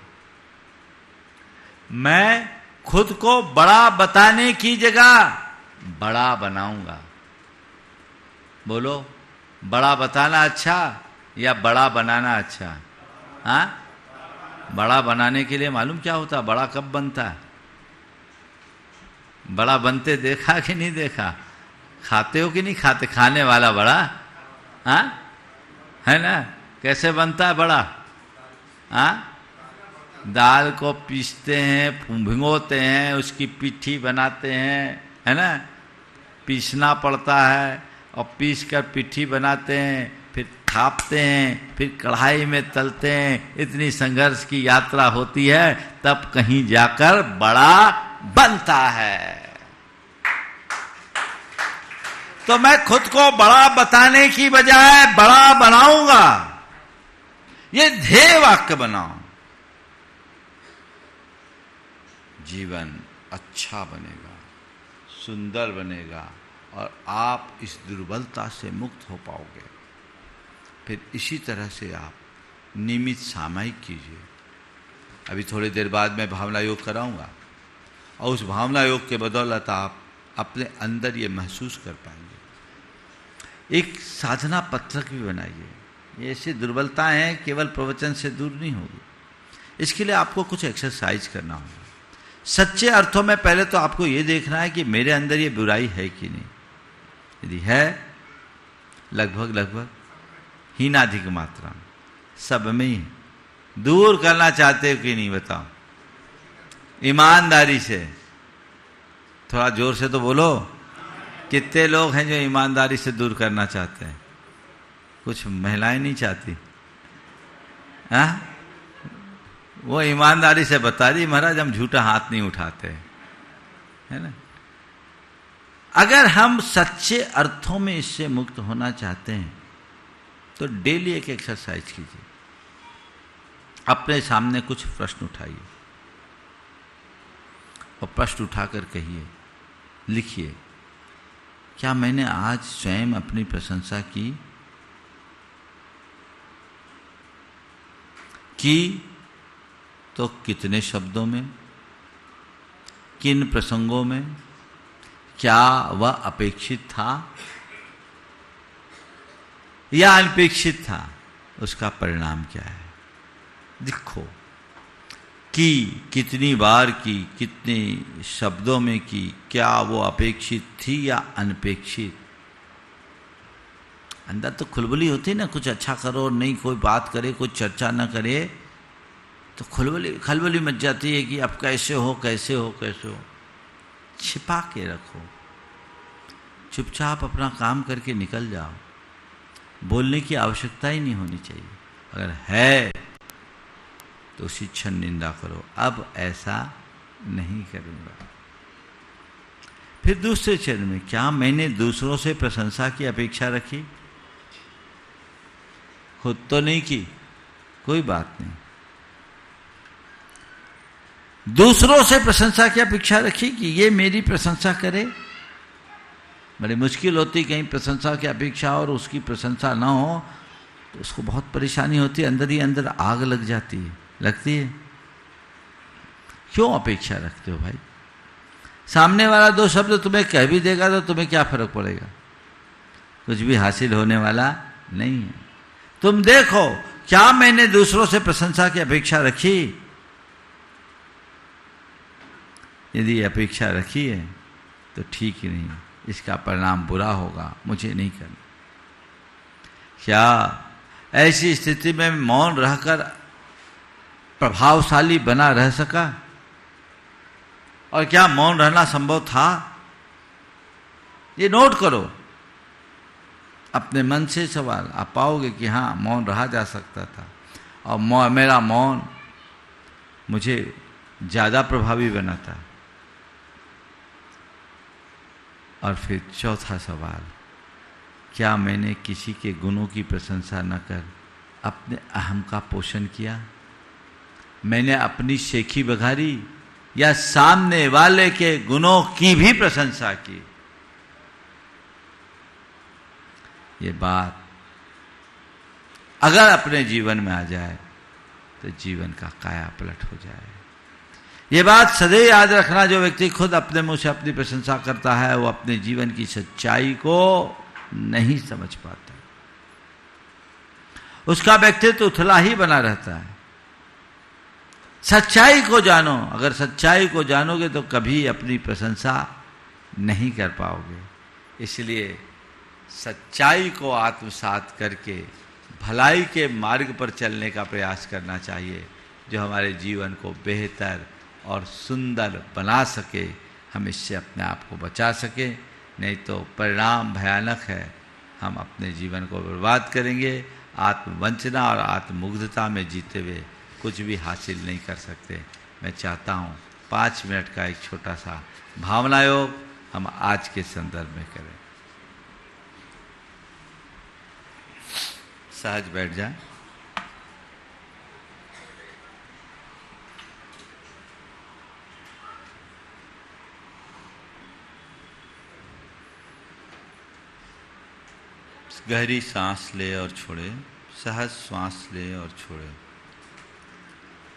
मैं खुद को बड़ा बताने की जगह बड़ा बनाऊंगा। बोलो, बड़ा बताना अच्छा या बड़ा बनाना अच्छा? हाँ, बड़ा बनाने के लिए मालूम क्या होता, बड़ा कब बनता है? बड़ा बनते देखा कि नहीं देखा? खाते हो कि नहीं खाते? खाने वाला बड़ा, हाँ है ना? कैसे बनता है बड़ा? हाँ, दाल को पीसते हैं, भिगोते हैं, उसकी पिट्ठी बनाते हैं, है ना? पीसना पड़ता है और पीस कर पिट्ठी बनाते हैं, फिर थापते हैं, फिर कढ़ाई में तलते हैं। इतनी संघर्ष की यात्रा होती है, तब कहीं जाकर बड़ा बनता है। तो मैं खुद को बड़ा बताने की बजाय बड़ा बनाऊंगा, ये ध्येय वाक्य बनाओ। जीवन अच्छा बनेगा, सुंदर बनेगा और आप इस दुर्बलता से मुक्त हो पाओगे। फिर इसी तरह से आप नियमित सामायिक कीजिए। अभी थोड़ी देर बाद मैं भावना योग कराऊंगा और उस भावना योग के बदौलत आप अपने अंदर ये महसूस कर पाएंगे। एक साधना पत्रक भी बनाइए। ये ऐसी दुर्बलताएं हैं, केवल प्रवचन से दूर नहीं होगी। इसके लिए आपको कुछ एक्सरसाइज करना होगा। सच्चे अर्थों में पहले तो आपको ये देखना है कि मेरे अंदर ये बुराई है कि नहीं। यदि है, लगभग हीनाधिक मात्रा में, सब में ही दूर करना चाहते हो कि नहीं बताओ? ईमानदारी से, थोड़ा जोर से तो बोलो। कितने लोग हैं जो ईमानदारी से दूर करना चाहते हैं? कुछ महिलाएं नहीं चाहती। हाँ, वो ईमानदारी से बता रही, महाराज हम झूठा हाथ नहीं उठाते, है ना। अगर हम सच्चे अर्थों में इससे मुक्त होना चाहते हैं तो डेली एक एक्सरसाइज कीजिए। अपने सामने कुछ प्रश्न उठाइए और प्रश्न उठाकर कहिए, लिखिए, क्या मैंने आज स्वयं अपनी प्रशंसा की तो कितने शब्दों में, किन प्रसंगों में, क्या वह अपेक्षित था या अनपेक्षित था, उसका परिणाम क्या है। देखो कि कितनी बार की, कितने शब्दों में की, क्या वो अपेक्षित थी या अनपेक्षित। अंदर तो खुलबुली होती ना, कुछ अच्छा करो और नहीं कोई बात करे, कोई चर्चा ना करे तो खलबली मच जाती है कि अब कैसे हो कैसे हो कैसे हो। छिपा के रखो, चुपचाप अपना काम करके निकल जाओ। बोलने की आवश्यकता ही नहीं होनी चाहिए। अगर है तो उसी क्षण निंदा करो, अब ऐसा नहीं करूंगा। फिर दूसरे चरण में, क्या मैंने दूसरों से प्रशंसा की अपेक्षा रखी? खुद तो नहीं की, कोई बात नहीं। दूसरों से प्रशंसा की अपेक्षा रखी कि ये मेरी प्रशंसा करे। बड़ी मुश्किल होती, कहीं प्रशंसा की अपेक्षा और उसकी प्रशंसा ना हो तो उसको बहुत परेशानी होती है, अंदर ही अंदर आग लग जाती है, लगती है। क्यों अपेक्षा रखते हो भाई? सामने वाला दो शब्द तुम्हें कह भी देगा तो तुम्हें क्या फर्क पड़ेगा? कुछ भी हासिल होने वाला नहीं है। तुम देखो, क्या मैंने दूसरों से प्रशंसा की अपेक्षा रखी? यदि अपेक्षा रखी है तो ठीक ही नहीं, इसका परिणाम बुरा होगा, मुझे नहीं करना। क्या ऐसी स्थिति में मौन रहकर प्रभावशाली बना रह सका? और क्या मौन रहना संभव था? ये नोट करो, अपने मन से सवाल आप पाओगे कि हाँ, मौन रहा जा सकता था और मेरा मौन मुझे ज्यादा प्रभावी बनाता। और फिर चौथा सवाल, क्या मैंने किसी के गुणों की प्रशंसा न कर अपने अहम का पोषण किया? मैंने अपनी शेखी बघारी या सामने वाले के गुणों की भी प्रशंसा की? ये बात अगर अपने जीवन में आ जाए तो जीवन का काया पलट हो जाए। ये बात सदैव याद रखना, जो व्यक्ति खुद अपने मुंह से अपनी प्रशंसा करता है वो अपने जीवन की सच्चाई को नहीं समझ पाता, उसका व्यक्तित्व उथला ही बना रहता है। सच्चाई को जानो, अगर सच्चाई को जानोगे तो कभी अपनी प्रशंसा नहीं कर पाओगे। इसलिए सच्चाई को आत्मसात करके भलाई के मार्ग पर चलने का प्रयास करना चाहिए, जो हमारे जीवन को बेहतर और सुंदर बना सके, हम इससे अपने आप को बचा सके। नहीं तो परिणाम भयानक है। हम अपने जीवन को बर्बाद करेंगे। आत्मवंचना और आत्ममुग्धता में जीते हुए कुछ भी हासिल नहीं कर सकते। मैं चाहता हूँ 5 मिनट का एक छोटा सा भावना योग हम आज के संदर्भ में करें। सहज बैठ जाए। गहरी सांस ले और छोड़े, सहज श्वास ले और छोड़े।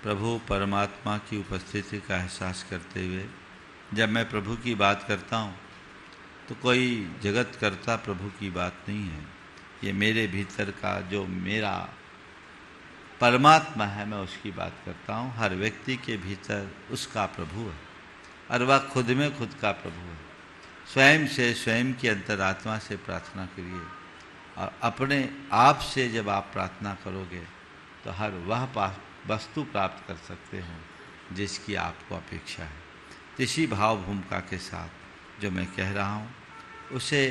प्रभु परमात्मा की उपस्थिति का एहसास करते हुए जब मैं प्रभु की बात करता हूँ तो कोई जगत करता प्रभु की बात नहीं है। ये मेरे भीतर का जो मेरा परमात्मा है, मैं उसकी बात करता हूँ। हर व्यक्ति के भीतर उसका प्रभु है और वह खुद में खुद का प्रभु है। स्वयं से, स्वयं की अंतरात्मा से प्रार्थना करिए और अपने आप से जब आप प्रार्थना करोगे तो हर वह वस्तु प्राप्त कर सकते हो जिसकी आपको अपेक्षा है। इसी भाव भूमिका के साथ जो मैं कह रहा हूँ उसे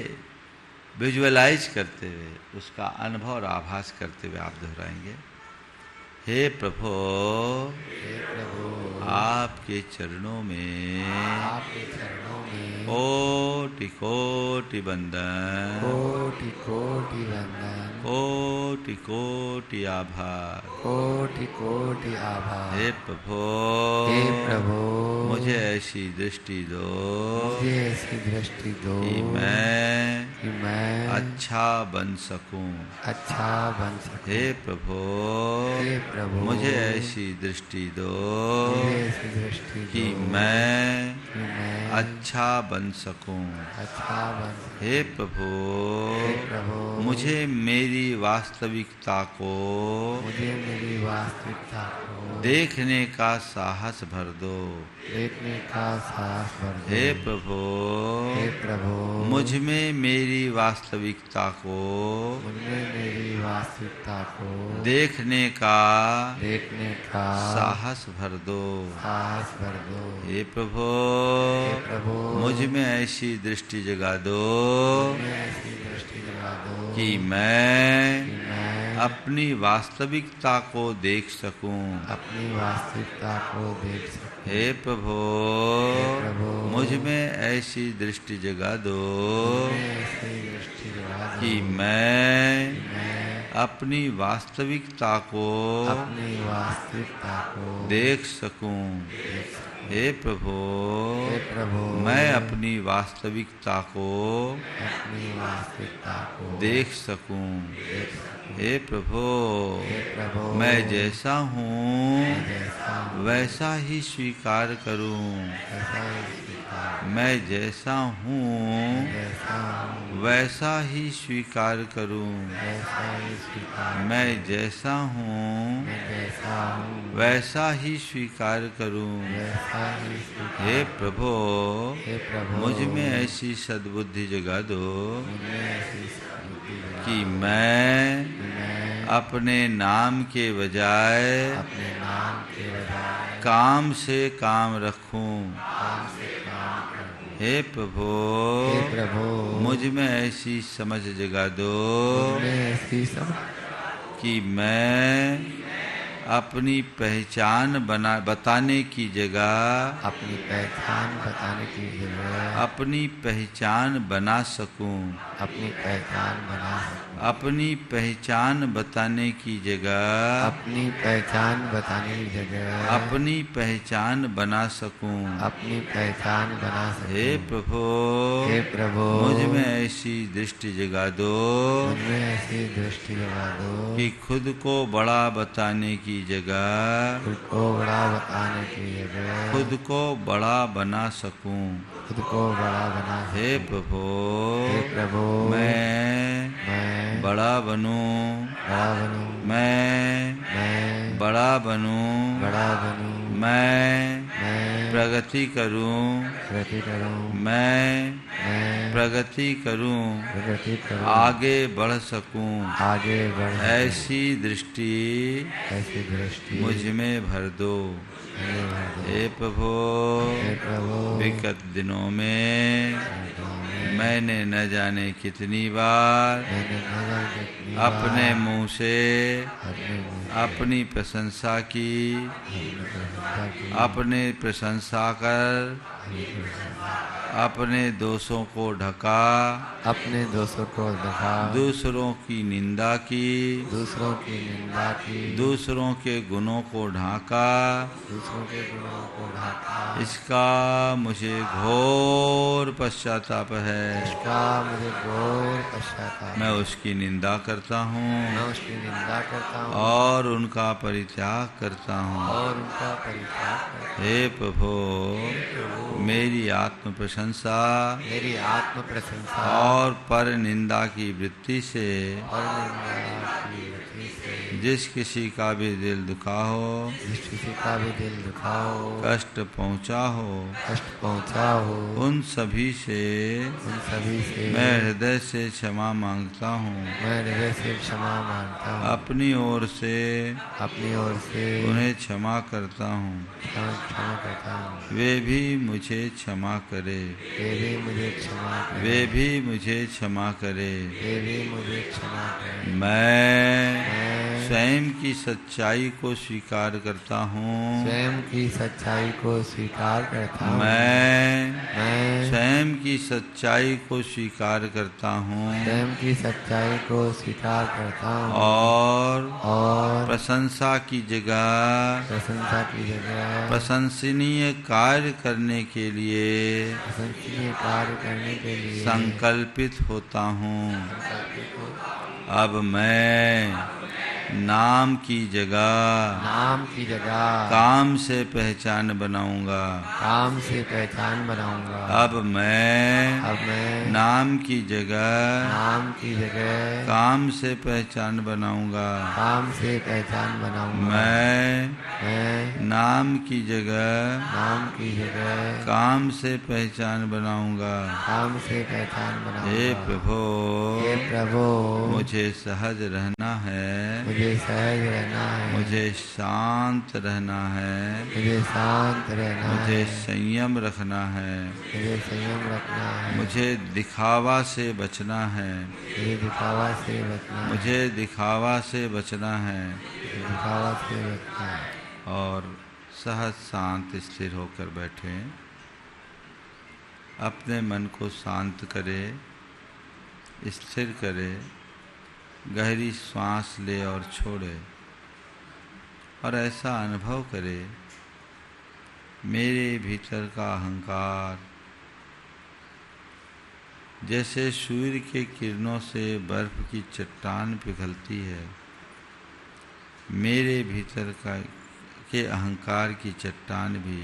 विजुअलाइज करते हुए, उसका अनुभव और आभास करते हुए आप दोहराएंगे। हे प्रभु, आपके चरणों में कोटि कोटि वंदन, कोटि कोटि वंदन, कोटि कोटि आभार, कोटि कोटि आभार। हे प्रभु, हे प्रभु, मुझे ऐसी दृष्टि दो, मुझे ऐसी दृष्टि दो कि मैं अच्छा बन सकूं, अच्छा बन सकूं। हे प्रभु, हे प्रभु, मुझे ऐसी दृष्टि दो, मुझे ऐसी दृष्टि कि दो मैं अच्छा बन सकूं। अच्छा बन सकूं। हे प्रभु, हे प्रभु, मुझे मेरी वास्तविकता को मुझे मेरी वास्तविकता को देखने का साहस भर दो। देखने का साहस भर दो। हे प्रभु, हे प्रभु, मुझ में मेरी वास्तविकता को मुझमें मेरी वास्तविकता को देखने का साहस भर दो। साहस भर दो। हे प्रभु, हे प्रभु, मुझ में ऐसी दृष्टि जगा दो मुझमें ऐसी दृष्टि जगा दो कि मैं कि मैं अपनी वास्तविकता को देख सकूं। अपनी वास्तविकता को देख सकूं। हे प्रभु, प्रभु, मुझ में ऐसी दृष्टि जगा दो मुझमें ऐसी दृष्टि जगा दो कि मैं कि मैं अपनी वास्तविकता को अपनी वास्तविकता को देख सकूं। हे प्रभु, हे प्रभु, मैं अपनी वास्तविकता को अपनी वास्तविकता को देख सकूं। हे प्रभु, हे प्रभु, मैं जैसा हूँ जैसा हूँ वैसा ही स्वीकार करूं। वैसा ही स्वीकार, मैं जैसा हूँ जैसा हूँ वैसा ही स्वीकार करूं। वैसा ही स्वीकार, मैं जैसा हूँ मैं जैसा हूँ वैसा ही स्वीकार करूं। वैसा ही स्वीकार। हे प्रभु, हे प्रभु, मुझ में ऐसी सद्बुद्धि जगा दो मुझमें ऐसी सद्बुद्धि जगा कि मैं कि मैं अपने नाम के बजाय अपने नाम के बजाय काम से काम रखूं। काम से काम करूं। हे प्रभु, हे प्रभु, मुझ में ऐसी समझ जगा दो मुझमें ऐसी समझ कि मैं अपनी पहचान बताने की जगह अपनी पहचान बताने की जगह अपनी पहचान बना सकूं। अपनी पहचान बना सकूं। अपनी पहचान बताने की जगह अपनी पहचान बताने की जगह अपनी पहचान बना सकूं। अपनी पहचान बना सकूं। हे प्रभु, हे प्रभु, मुझ में ऐसी दृष्टि जगा दो मुझमें ऐसी दृष्टि लगा दो कि खुद को बड़ा बताने की जगह खुद को बड़ा बताने की जगह खुद को बड़ा बना सकूं। खुद को बड़ा बना सकूं। हे प्रभु, हे प्रभु, मैं बड़ा बनूं। बड़ा बनूं। मैं बड़ा बनूं। बड़ा बनूं। मैं प्रगति करूं। प्रगति करूं। मैं प्रगति करूं। करूं। आगे बढ़ सकूं। आगे बढ़ ऐसी दृष्टि ऐसी दृष्टि मुझ में भर दो। मुझे भर दो। हे प्रभु, हे प्रभु, विगत दिनों में मैंने न जाने कितनी बार अपने मुंह से अपनी प्रशंसा की, अपने प्रशंसा कर अपने दोषों को ढका, अपने दोषों को ढका, दूसरों की निंदा की, दूसरों की निंदा की, दूसरों के गुणों को ढाका, दूसरों के गुणों को ढाका। इसका मुझे घोर पश्चाताप है। इसका मुझे घोर पश्चाताप। मैं उसकी निंदा करता हूँ मैं उसकी निंदा करता हूँ और उनका परित्याग करता हूँ। और उनका परित्याग करता हूँ। हे प्रभु, मेरी आत्म प्रशंसा मेरी आत्म प्रशंसा और पर निंदा की वृत्ति से और निंदा की वृत्ति से जिस किसी का भी दिल दुखा हो, जिस किसी का भी दिल दुखा हो, कष्ट पहुँचा हो, कष्ट पहुँचा हो, उन सभी से मैं हृदय से क्षमा मांगता हूँ। मैं हृदय से क्षमा मांगता हूँ। अपनी ओर से उन्हें क्षमा करता हूँ। क्षमा करता हूँ। वे भी मुझे क्षमा करे, वे भी मुझे क्षमा करे, वे भी मुझे क्षमा करे। वे भी मुझे क्षमा करे। मैं स्वयं की सच्चाई को स्वीकार करता हूँ। स्वयं की सच्चाई को स्वीकार करता हूँ। मैं स्वयं की सच्चाई को स्वीकार करता हूँ स्वयं की सच्चाई को स्वीकार करता हूँ। और प्रशंसा की जगह प्रशंसा की जगह प्रशंसनीय कार्य करने के लिए प्रशंसनीय कार्य करने के लिए संकल्पित होता हूँ। अब मैं नाम की जगह काम से पहचान बनाऊंगा। काम से पहचान बनाऊंगा। अब मैं नाम की जगह काम से पहचान बनाऊंगा। काम से पहचान बनाऊंगा। मैं नाम की जगह काम से पहचान बनाऊंगा। काम से पहचान बनाऊंगा। हे प्रभु, मुझे सहज रहना है, मुझे सहज रहना है, मुझे शांत रहना है, मुझे शांत रहना मुझे है, संयम रखना है, मुझे संयम रखना है, मुझे दिखावा से बचना है, मुझे दिखावा से बचना है, मुझे दिखावा से बचना है। दिखावा से बचना है। और सहज शांत स्थिर होकर बैठे, अपने मन को शांत करे, स्थिर करे, गहरी सांस ले और छोड़े और ऐसा अनुभव करे मेरे भीतर का अहंकार जैसे सूर्य के किरणों से बर्फ की चट्टान पिघलती है, मेरे भीतर के अहंकार की चट्टान भी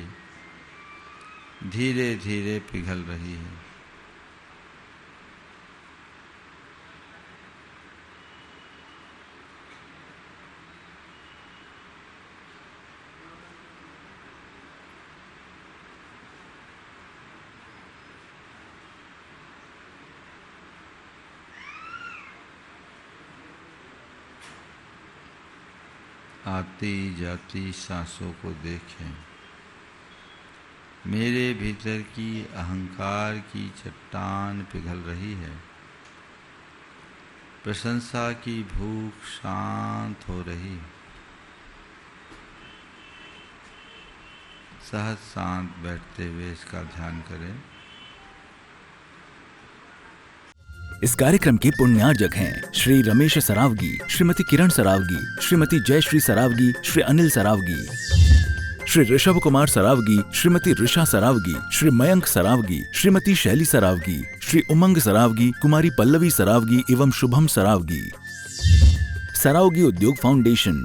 धीरे धीरे पिघल रही है। आती जाती सांसों को देखें। मेरे भीतर की अहंकार की चट्टान पिघल रही है। प्रशंसा की भूख शांत हो रही। सहज शांत बैठते हुए इसका ध्यान करें। इस कार्यक्रम के पुण्यार्जक हैं श्री रमेश सरावगी, श्रीमती किरण सरावगी, श्रीमती जयश्री सरावगी, श्री अनिल सरावगी, श्री ऋषभ कुमार सरावगी, श्रीमती ऋषा सरावगी, श्री मयंक सरावगी, श्रीमती शैली सरावगी, श्री उमंग सरावगी, कुमारी पल्लवी सरावगी एवं शुभम सरावगी। सरावगी उद्योग फाउंडेशन।